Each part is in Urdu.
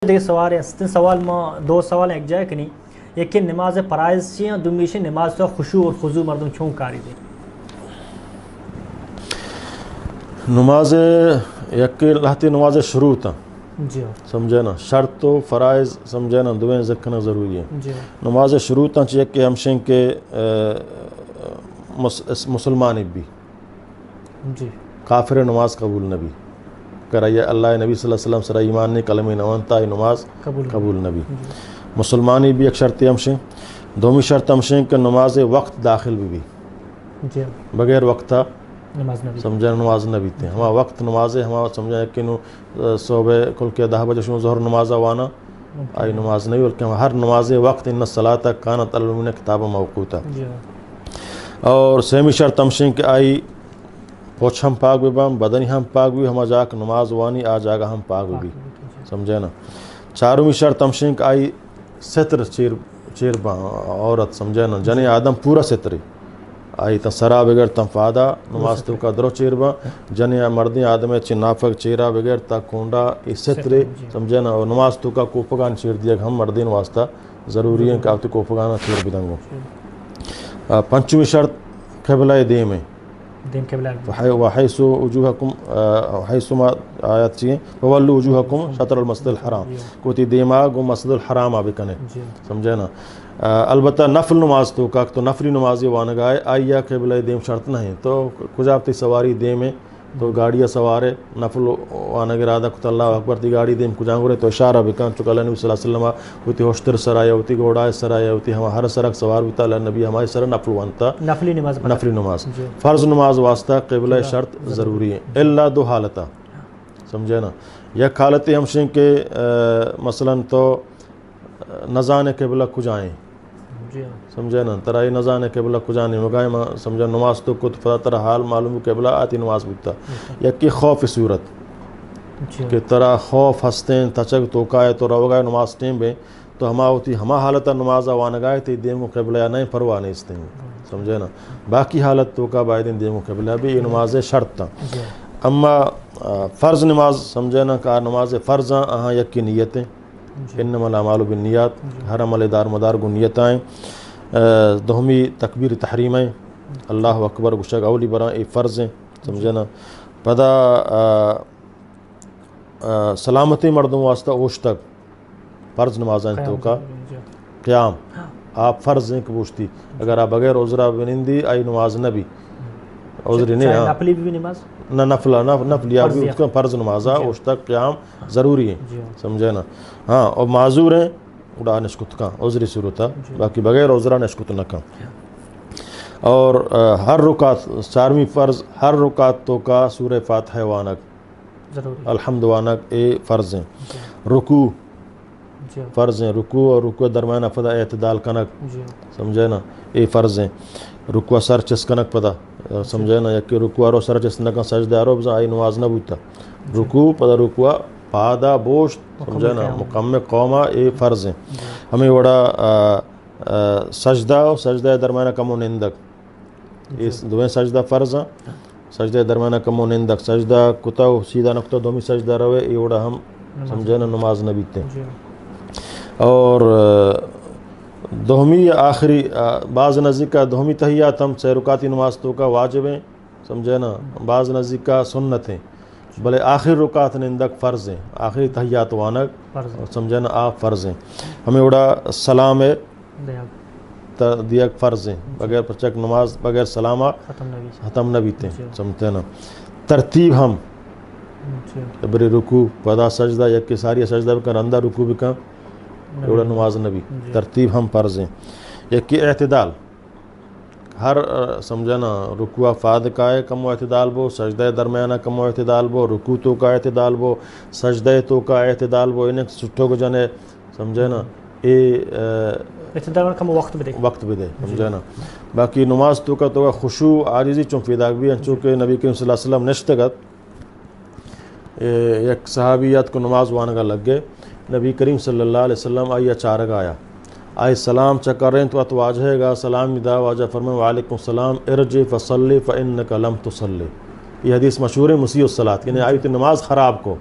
دیگه سوال است سوال ما دو سوال یک جای کنی یکی نماز فرائض چیه دومیش نماز تو خشوع و خضوع مردم چون کاری دی نماز یکی لہتی نماز شروط جی سمجھے نا شرط تو فرائض سمجھے نا دویں ذکرنا ضروری ہے جی نماز شروط چاہیے کہ ہمشیں کے مسلمان بھی جی کافر نماز قبول نبی کرائیے اللہ نبی صلی اللہ علیہ وسلم سر ایمان نے کلمہ نوانتا نماز قبول نبی مسلمانی بھی ایک شرط ہمشیں دومی شرط ہمشیں کہ نماز وقت داخل بھی جی بغیر وقتا نماز نبی سمجھا نماز نبی تے ہما وقت نماز ہے ہما سمجھا کہ صبح کل کے 10 بجے شروع ظہر نماز وانا آئی نماز نہیں بلکہ ہر نماز وقت ان الصلاۃ کانت علی المؤمنین کتابا موقوتا اور سیمی شرط ہمشیں کہ آئی پوچھ ہم پاک بھی بام بدنی ہم پاک بھی ہما جاک نماز وانی آ جاگا ہم پاک بھی سمجھے نا چارویں شرط ہمشیں کہ آئی ستر چیر با عورت سمجھے نا جنی آدم پورا ستری آئی تا سرا بغیر تا فادا نماز تو کا درو چیر با جنی مردی آدم چی نافق چیرا بغیر تا کونڈا ای ستری سمجھے نا اور نماز تو کا کوپگان چیر دیا کہ ہم مردین واسطہ ضروری ہے کہ آپ تی کوپگانا چیر بدنگو پنچویں شرط قبلہ دیم ہے وحیث وجوہکم حیث ما آیت چیئے وولو وجوہکم شطر المسجد الحرام کوتی دیماغ مسجد الحرام آبکنے سمجھے نا البتہ نفل نماز تو کا تو نفلی نمازی وانگائے آئیا قبلہ دیم شرط نہیں تو کجابتی سواری دیم ہے تو گاڑیاں سوارے نفل وانگ ارادہ کت اللہ اکبر تی گاڑی دیم کجانگورے تو اشارہ بکن چکا اللہ نبی صلی اللہ علیہ وسلم ہوتی ہوشتر سرایا ہوتی گوڑائے سرایا ہوتی ہم ہر سرک سوار ہوتا اللہ نبی ہمارے سر نفل وانتا نفلی نماز فرض نماز واسطہ قبلہ شرط ضروری ہے اللہ دو حالتا سمجھے نا یک حالتی ہمشیں کہ مثلا تو نزان قبلہ کجائیں سمجھے نا ترائی نزان قبلہ کجانے مگائیں سمجھے نماز تو کت فتا ترہ حال معلوم قبلہ آتی نماز بکتا یکی خوف صورت کہ ترہ خوف ہستیں تچک توکائے تو روگائے نماز ٹیم بے تو ہما ہوتی ہما حالتا نماز وانگائے تی دیم کو قبلہ نہیں پرواہ نہیں استیں سمجھے نا باقی حالت توکا باید دیم کو قبلہ بھی یہ نماز شرط تا اما فرض نماز سمجھے نا کہ نماز فرضاں اہاں یکی نیتیں انما الاعمال بالنیات ہر عمل دار مدار کو نیتائیں دہمی تکبیر تحریمیں اللہ اکبر گشک اولی برا ای فرض ہیں سمجھے نا پدا سلامتی مردوں واسطہ اوش تک فرض نمازیں تو کا قیام آپ فرض ہیں کبوشتی اگر آپ بغیر عذرہ بنندی آئی نماز نبی عذری نہیں ہاں نفلی بھی نماز نہ نفل یا بھی اس کا فرض نمازہ اس تک قیام ضروری ہے سمجھے نا ہاں اور معذور ہیں اڑا نشکت کا عذری صورت ہے باقی بغیر عذرہ نشکت نہ کا اور ہر رکعت چارویں فرض ہر رکعت تو کا سورہ فاتحہ وانک الحمد وانک اے فرض ہیں رکوع فرض ہیں رکوع اور رکوع درمیان فدا اعتدال کنک سمجھے نا اے فرض ہیں رکوع سر چس کنک پدا سمجھے نا یکی رکوع رو سر چس نکا سجدہ رو بزا آئی نواز نہ بوتا رکوع پدا رکوع پادا بوشت سمجھے نا مقام قومہ اے فرض ہیں ہمیں وڑا سجدہ درمیانہ کمو نندک اس دویں سجدہ فرض ہیں سجدہ درمیانہ کمو نندک سجدہ کتا سیدھا نکتہ دومی سجدہ روے اے وڑا ہم سمجھے نا نماز نہ بیتے اور دہمی آخری بعض نزدیک کا دہمی تحیات ہم 6 رکعتی نماز تو کا واجب ہیں سمجھے نا بعض نزدیک کا سنت ہیں بلے آخری رکعت نندک فرض ہیں آخری تحیات وانک سمجھے نا آپ فرض ہیں ہمیں اڑا سلام دیک فرض ہیں بغیر پرچک نماز بغیر سلامہ ختم نہ بیتے سمجھتے نا ترتیب ہم بری رکوع پدا سجدہ یکی ساری سجدہ بکن اندہ رکوع بکن اڑا نماز نبی ترتیب ہم فرض ہیں یکی اعتدال ہر سمجھا نا رکوع فاد کا ہے کم اعتدال بو سجدہ درمیانہ کم اعتدال بو رکوع تو کا اعتدال بو سجدہ تو کا اعتدال بو انہیں سٹھو کو جانے سمجھے نا اے اعتدال کم وقت بھی دے سمجھے نا باقی نماز تو کا خشوع عاجزی چون فیداک بھی ہیں چونکہ نبی کریم صلی اللہ علیہ وسلم نشتگت ایک صحابیت کو نماز وانگا لگ گئے نبی کریم صلی اللہ علیہ وسلم آئی اچارک آیا آئی سلام چکر رہے ہیں تو اتواجہ گا سلام دا واجہ فرمائے وعلیکم السلام ارجع فصلی فإنک لم تصلی یہ حدیث مشہور ہے مسیء الصلاۃ یعنی آئی تو نماز خراب کو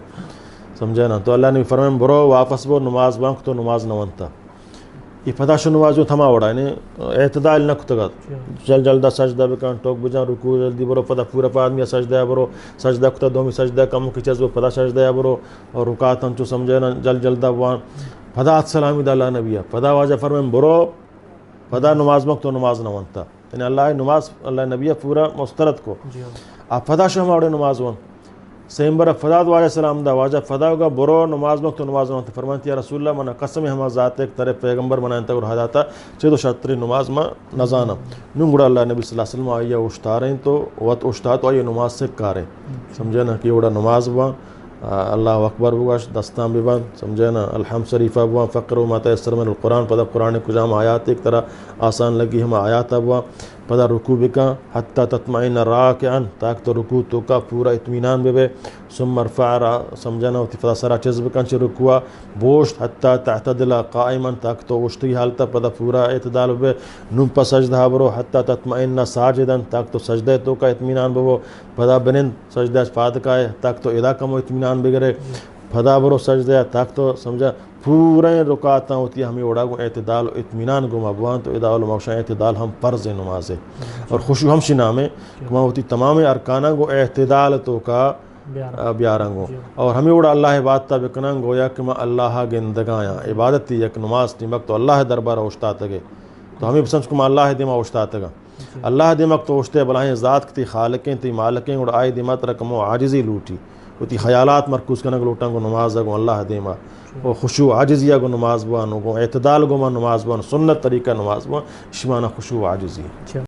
سمجھے نا. تو اللہ نے فرمائے برو واپس بو نماز بانک تو نماز نہ ونتا یہ پدا شو نماز جو تھما وڑا یعنی اعتدال نہ کتگا جل جلدا سجدہ بکن ٹوک بجان رکوع جلدی برو پدا پورا پادمی سجدہ برو سجدہ کتا دومی سجدہ کم کی چیز پدا سجدہ برو اور رکعت ہم چو سمجھے نا جل جلدا وان پدا سلامی دا اللہ نبی پدا واجہ فرمائے برو پدا نماز بانک تو نماز نہ ونتا یعنی اللہ نماز اللہ نبی پورا مسترد کو آپ پدا شو ہم آوڑے نماز ون سیم برا فداد علیہ السلام دا واجہ فدا ہوگا برو نماز میں تو نماز نہ فرمانتی یا رسول اللہ منا قسم ہما ذات ایک طرح پیغمبر بنائیں تک اور ہداتا چھے تو شطری نماز میں نزانا نونگڑا اللہ نبی صلی اللہ علیہ وسلم آئیے اشتا رہے ہیں تو وقت اشتا تو آئیے نماز سے کارے سمجھے نا کہ وڑا نماز ہوا اللہ اکبر ہوا دستان بھی بان سمجھے نا الحمد شریفہ ہوا فقر و ماتا یسر من القرآن پدا قرآن کجام آیات ایک طرح آسان لگی ہم آیات ہوا پدا رکوع بکا حتی تطمئن راکعا تاک تو رکوع تو کا پورا اطمینان بے ثم ارفع سمجھنا ہوتی فدا سرا چیز بکن چی رکوع بوشت حتی تعتدل قائما تاک تو وشتی حالتا پدا پورا اعتدال بے نم پا سجدہ برو حتی تطمئن ساجدا تاک تو سجدہ تو کا اطمینان بے پدا بنن سجدہ فاتقہ ہے تاک تو ادا کم اطمینان بگرے پدا برو سجدہ تاک تو سمجھا پورے رکعتاں ہوتی ہمیں اڑا گو اعتدال و اطمینان گو مبوان تو ادا علماء اعتدال ہم فرض نماز ہے اور خشوع ہم شنام ہے کہ ہوتی تمام ارکانہ گو اعتدال تو کا بیارنگ ہو اور ہمیں اڑا اللہ بات تا بکننگ گویا کہ میں اللہ گندگایا عبادت تھی یک نماز تھی مک تو اللہ دربار اوشتا تگے تو ہمیں پسند کو اللہ دیما اوشتا تگا اللہ دیمک تو اوشتے بلائیں ذات کی خالقیں تھی مالکیں اڑا آئی دیمت رکمو عاجزی لوٹی ہوتی خیالات مرکوز کرنے لوٹاں گو نماز گو اللہ دیما وہ خشوع عاجزیہ گو نماز بوان گو اعتدال گو نماز بوان سنت طریقہ نماز بوان شمانہ خشوع عاجزی